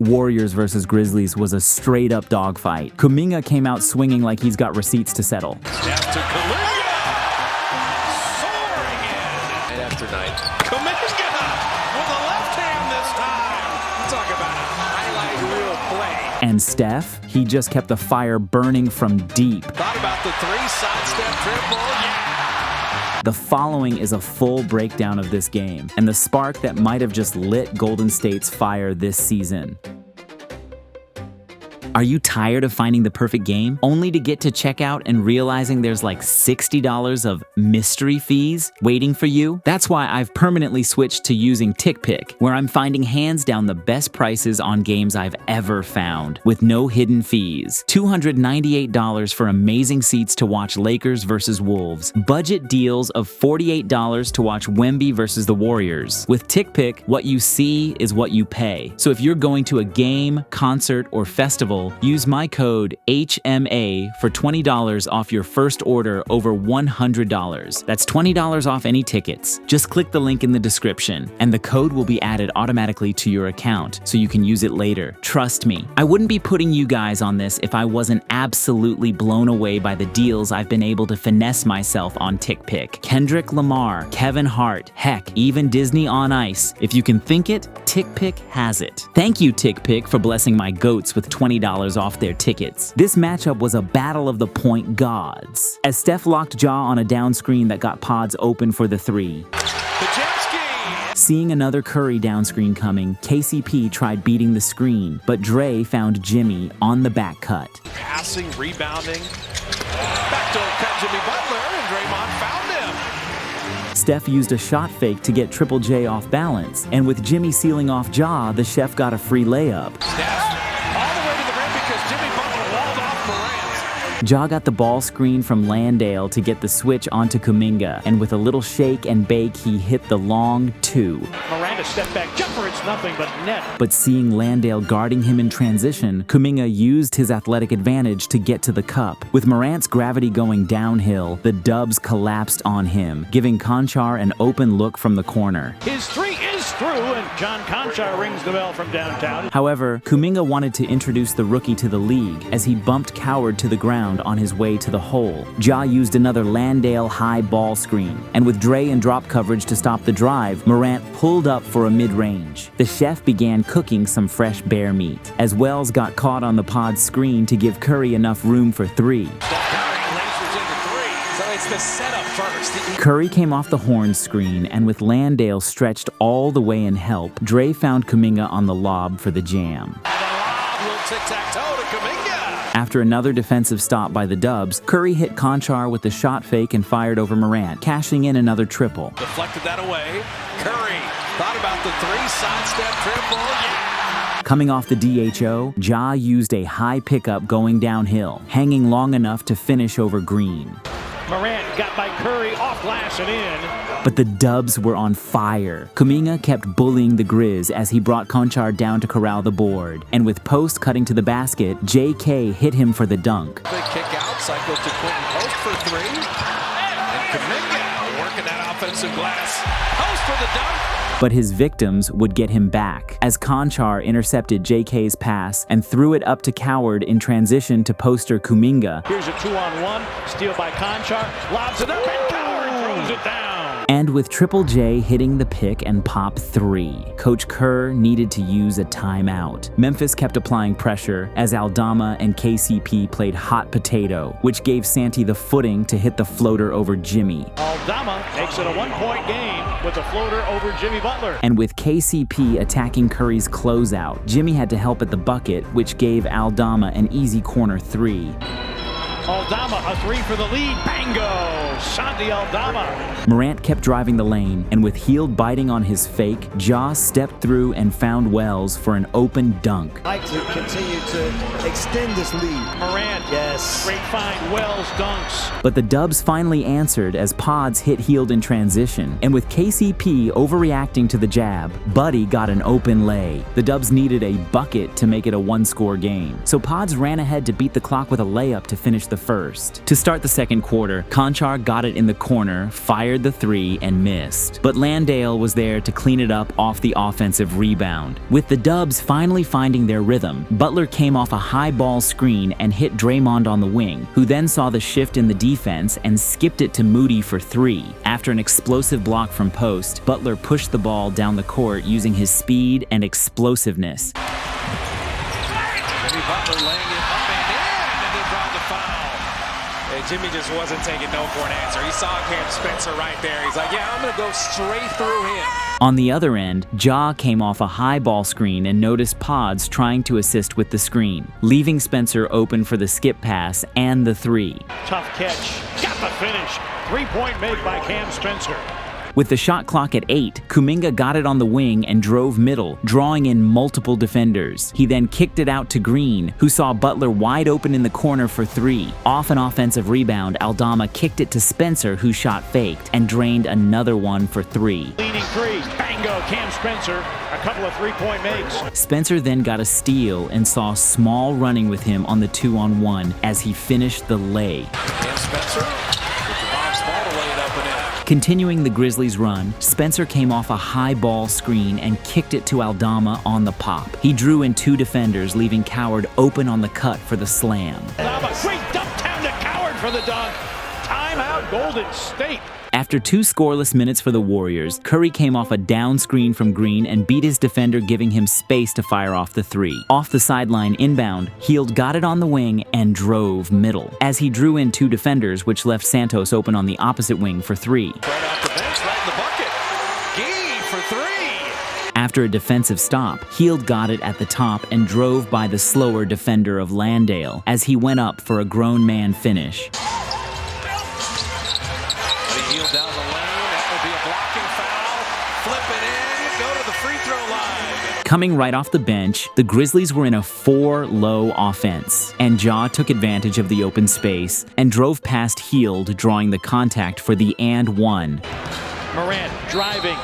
Warriors versus Grizzlies was a straight-up dogfight. Kuminga came out swinging like he's got receipts to settle. Steph to Kuminga! Soaring in! Night after night. Kuminga with a left hand this time! Talk about a highlight reel play. And Steph, he just kept the fire burning from deep. Thought about the sidestep triple, yeah! The following is a full breakdown of this game, and the spark that might have just lit Golden State's fire this season. Are you tired of finding the perfect game, only to get to checkout and realizing there's like $60 of mystery fees waiting for you? That's why I've permanently switched to using TickPick, where I'm finding hands down the best prices on games I've ever found, with no hidden fees. $298 for amazing seats to watch Lakers versus Wolves. Budget deals of $48 to watch Wemby versus the Warriors. With TickPick, what you see is what you pay. So if you're going to a game, concert, or festival, use my code HMA for $20 off your first order over $100. That's $20 off any tickets. Just click the link in the description, and the code will be added automatically to your account so you can use it later. Trust me, I wouldn't be putting you guys on this if I wasn't absolutely blown away by the deals I've been able to finesse myself on TickPick. Kendrick Lamar, Kevin Hart, heck, even Disney on Ice. If you can think it, TickPick has it. Thank you, TickPick, for blessing my goats with $20 off their tickets. This matchup was a battle of the point gods, as Steph locked Ja on a down screen that got Pods open for the three. Seeing another Curry down screen coming, KCP tried beating the screen, but Dre found Jimmy on the back cut. Passing, rebounding, backdoor cut Jimmy Butler, and Draymond found him. Steph used a shot fake to get Triple J off balance, and with Jimmy sealing off Ja, the chef got a free layup. Ja got the ball screen from Landale to get the switch onto Kuminga, and with a little shake and bake, he hit the long two. Miranda step back jumper, it's nothing but net. But seeing Landale guarding him in transition, Kuminga used his athletic advantage to get to the cup. With Morant's gravity going downhill, the Dubs collapsed on him, giving Conchar an open look from the corner. His three is through, and John Conchar rings the bell from downtown. However, Kuminga wanted to introduce the rookie to the league as he bumped Coward to the ground on his way to the hole. Ja used another Landale high ball screen, and with Dre in drop coverage to stop the drive, Morant pulled up for a mid-range. The chef began cooking some fresh bear meat, as Wells got caught on the Pod's screen to give Curry enough room for three. Curry came off the horn screen, and with Landale stretched all the way in help, Dre found Kuminga on the lob for the jam. After another defensive stop by the Dubs, Curry hit Conchar with the shot fake and fired over Morant, cashing in another triple. Deflected that away. Curry thought about the sidestep triple, yeah! Coming off the DHO, Ja used a high pickup going downhill, hanging long enough to finish over Green. Morant got by Curry, off glass and in. But the Dubs were on fire. Kuminga kept bullying the Grizz as he brought Conchar down to corral the board. And with Post cutting to the basket, JK hit him for the dunk. The kick out, cycles to Quentin Post for three. And Kuminga working that offensive glass. Post for the dunk. But his victims would get him back, as Conchar intercepted JK's pass and threw it up to Coward in transition to poster Kuminga. Here's a 2-on-1, steal by Conchar, lobs it up, and Coward throws it down. And with Triple J hitting the pick and pop three, Coach Kerr needed to use a timeout. Memphis kept applying pressure as Aldama and KCP played hot potato, which gave Santi the footing to hit the floater over Jimmy. Aldama makes it a one-point game with a floater over Jimmy Butler. And with KCP attacking Curry's closeout, Jimmy had to help at the bucket, which gave Aldama an easy corner three. Aldama, a three for the lead. Bango! Santi Aldama. Morant kept driving the lane, and with Hield biting on his fake, Ja stepped through and found Wells for an open dunk. Like to continue to extend this lead. Morant, yes. Great find, Wells dunks. But the Dubs finally answered as Pods hit Hield in transition, and with KCP overreacting to the jab, Buddy got an open lay. The Dubs needed a bucket to make it a one-score game, so Pods ran ahead to beat the clock with a layup to finish the the first. To start the second quarter, Conchar got it in the corner, fired the three, and missed. But Landale was there to clean it up off the offensive rebound. With the Dubs finally finding their rhythm, Butler came off a high ball screen and hit Draymond on the wing, who then saw the shift in the defense and skipped it to Moody for three. After an explosive block from post, Butler pushed the ball down the court using his speed and explosiveness. Jimmy Butler laying it up and in, and they draw the foul. Hey, Jimmy just wasn't taking no for an answer. He saw Cam Spencer right there. He's like, yeah, I'm going to go straight through him. On the other end, Ja came off a high ball screen and noticed Pods trying to assist with the screen, leaving Spencer open for the skip pass and the three. Tough catch. Got the finish. 3-point made by Cam Spencer. With the shot clock at 8, Kuminga got it on the wing and drove middle, drawing in multiple defenders. He then kicked it out to Green, who saw Butler wide open in the corner for three. Off an offensive rebound, Aldama kicked it to Spencer, who shot faked, and drained another one for three. Leading three. Bango, Cam Spencer. A couple of 3-point makes. Spencer then got a steal and saw Small running with him on the 2-on-1 as he finished the lay. And Spencer. Continuing the Grizzlies' run, Spencer came off a high ball screen and kicked it to Aldama on the pop. He drew in two defenders, leaving Coward open on the cut for the slam. Aldama, great dump down to Coward for the dunk. Timeout, Golden State. After 2 scoreless minutes for the Warriors, Curry came off a down screen from Green and beat his defender, giving him space to fire off the three. Off the sideline inbound, Hield got it on the wing and drove middle, as he drew in 2 defenders, which left Santos open on the opposite wing for three. Right off the bench, right in the bucket. Gee for three. After a defensive stop, Hield got it at the top and drove by the slower defender of Landale as he went up for a grown man finish. Down the lane, that will be a blocking foul. Flip it in, go to the free throw line. Coming right off the bench, the Grizzlies were in a 4-low offense, and Ja took advantage of the open space and drove past Hield, drawing the contact for the and one. Morant driving.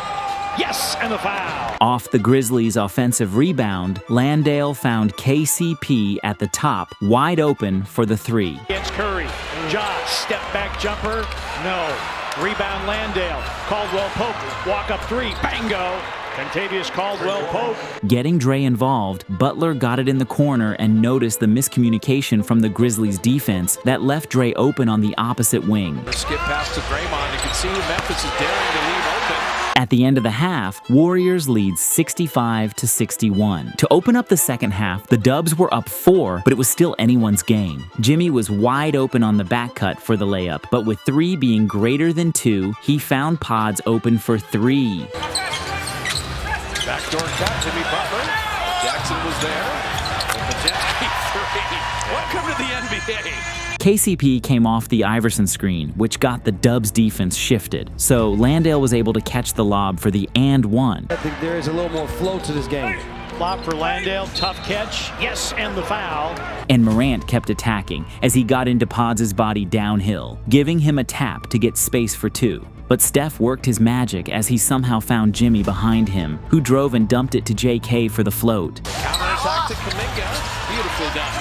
Yes, and the foul. Off the Grizzlies' offensive rebound, Landale found KCP at the top, wide open for the three. Against Curry. Ja, step back jumper. No. Rebound Landale. Caldwell Pope. Walk up three. Bango. Contavious Caldwell Pope. Getting Dre involved, Butler got it in the corner and noticed the miscommunication from the Grizzlies' defense that left Dre open on the opposite wing. Skip pass to Draymond. You can see Memphis is daring to leave open. At the end of the half, Warriors lead 65-61. To open up the second half, the Dubs were up 4, but it was still anyone's game. Jimmy was wide open on the back cut for the layup, but with 3 being greater than 2, he found Pods open for 3. Backdoor cut, Jimmy Butler. Jackson was there. Majeski 3. Welcome to the NBA. KCP came off the Iverson screen, which got the Dubs defense shifted, so Landale was able to catch the lob for the and one. I think there is a little more flow to this game. Lob for Landale, tough catch, yes, and the foul. And Morant kept attacking as he got into Pods' body downhill, giving him a tap to get space for 2. But Steph worked his magic as he somehow found Jimmy behind him, who drove and dumped it to JK for the float. Counterattack to Kuminga. Beautifully done.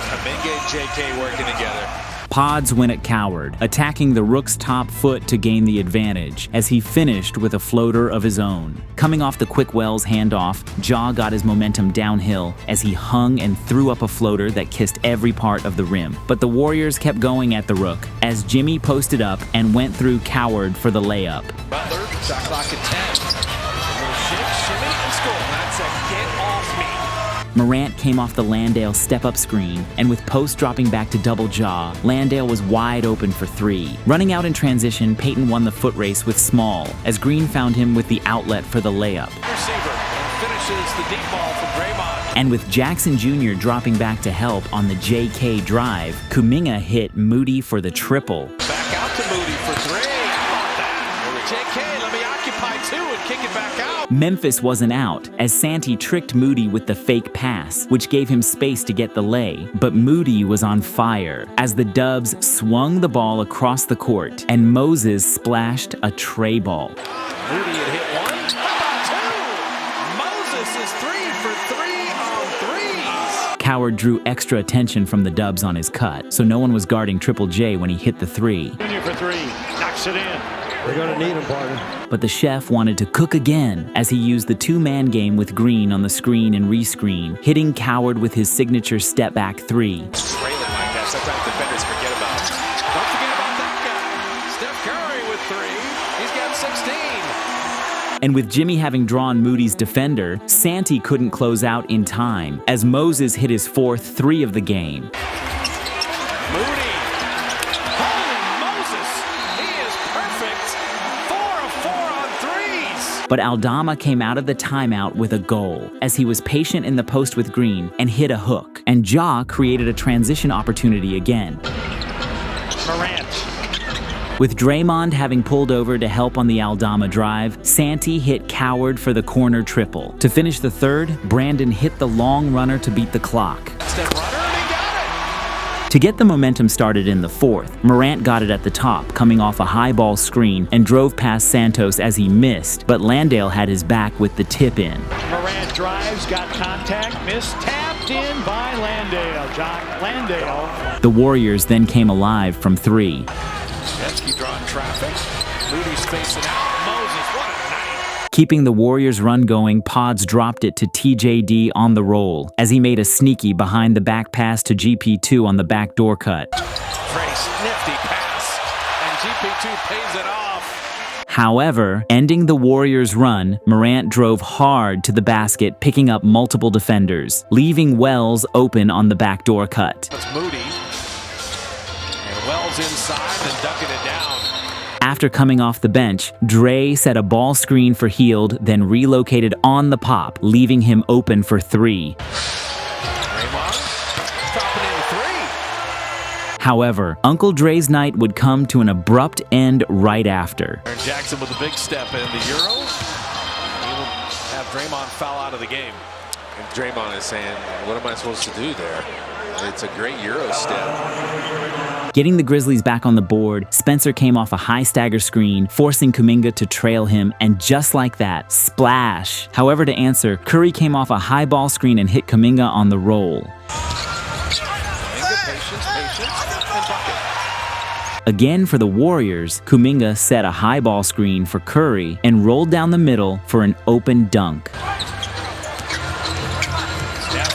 Kuminga and JK working together. Pods went at Coward, attacking the Rook's top foot to gain the advantage, as he finished with a floater of his own. Coming off the quick Wells handoff, Ja got his momentum downhill as he hung and threw up a floater that kissed every part of the rim. But the Warriors kept going at the Rook, as Jimmy posted up and went through Coward for the layup. Butler, shot clock at 10. A little shake, shimmy, and score. That's a get off me. Morant came off the Landale step-up screen, and with post dropping back to double Ja, Landale was wide open for 3. Running out in transition, Payton won the foot race with Small, as Green found him with the outlet for the layup. Receiver, and finishes the deep ball for Draymond. And with Jackson Jr. dropping back to help on the JK drive, Kuminga hit Moody for the triple. Back out to Moody for 3. How about that? JK, let me occupy 2 and kick it back out. Memphis wasn't out, as Santi tricked Moody with the fake pass, which gave him space to get the lay. But Moody was on fire, as the Dubs swung the ball across the court, and Moses splashed a tray ball. Moody had hit 1. How about 2? Moses is 3 for 3 on 3s. Coward drew extra attention from the Dubs on his cut, so no one was guarding Triple J when he hit the three. Junior for three, knocks it in. They're going to need him, partner. But the chef wanted to cook again as he used the two-man game with Green on the screen and rescreen, hitting Coward with his signature step-back three. Trailing like that, sometimes defenders forget about it. Don't forget about that guy. Steph Curry with three. He's got 16. And with Jimmy having drawn Moody's defender, Santi couldn't close out in time as Moses hit his fourth three of the game. Moody. Holy Moses. He is perfect. 4 of 4 on threes. But Aldama came out of the timeout with a goal as he was patient in the post with Green and hit a hook. And Ja created a transition opportunity again. Morant. With Draymond having pulled over to help on the Aldama drive, Santi hit Coward for the corner triple. To finish the third, Brandon hit the long runner to beat the clock. Step runner, and he got it. To get the momentum started in the fourth, Morant got it at the top, coming off a high ball screen and drove past Santos as he missed, but Landale had his back with the tip in. Morant drives, got contact, missed, tapped in by Landale. John Landale. The Warriors then came alive from three. Bensky drawing traffic. Moody's facing out. Moses, what a night. Keeping the Warriors' run going, Pods dropped it to TJD on the roll as he made a sneaky behind the back pass to GP2 on the backdoor cut. Trace, nifty pass, and GP2 pays it off. However, ending the Warriors' run, Morant drove hard to the basket, picking up multiple defenders, leaving Wells open on the backdoor cut. That's Moody. And Wells inside and ducking it down. After coming off the bench, Dre set a ball screen for Hield, then relocated on the pop, leaving him open for three. Draymond dropping in three. However, Uncle Dre's night would come to an abrupt end right after. Aaron Jackson with a big step in the Euro. He'll have Draymond foul out of the game. And Draymond is saying, what am I supposed to do there? It's a great Euro step. Getting the Grizzlies back on the board, Spencer came off a high stagger screen, forcing Kuminga to trail him, and just like that, splash. However, to answer, Curry came off a high ball screen and hit Kuminga on the roll. Kuminga, patience, and bucket. Again for the Warriors, Kuminga set a high ball screen for Curry and rolled down the middle for an open dunk. Snap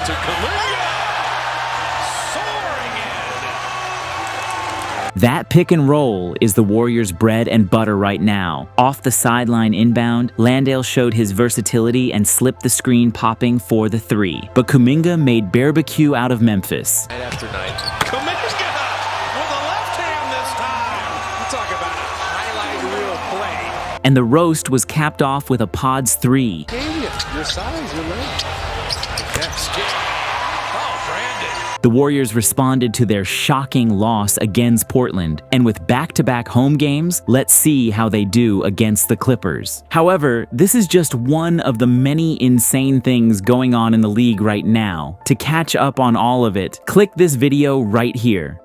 to Kuminga. Soaring in. That pick and roll is the Warriors' bread and butter right now. Off the sideline inbound, Landale showed his versatility and slipped the screen popping for the three. But Kuminga made barbecue out of Memphis. Night after night. Kuminga with a left hand this time. You talk about a highlight reel play. And the roast was capped off with a Pods three. Your size, your length. Oh, Brandon. The Warriors responded to their shocking loss against Portland, and with back-to-back home games, let's see how they do against the Clippers. However, this is just one of the many insane things going on in the league right now. To catch up on all of it, click this video right here.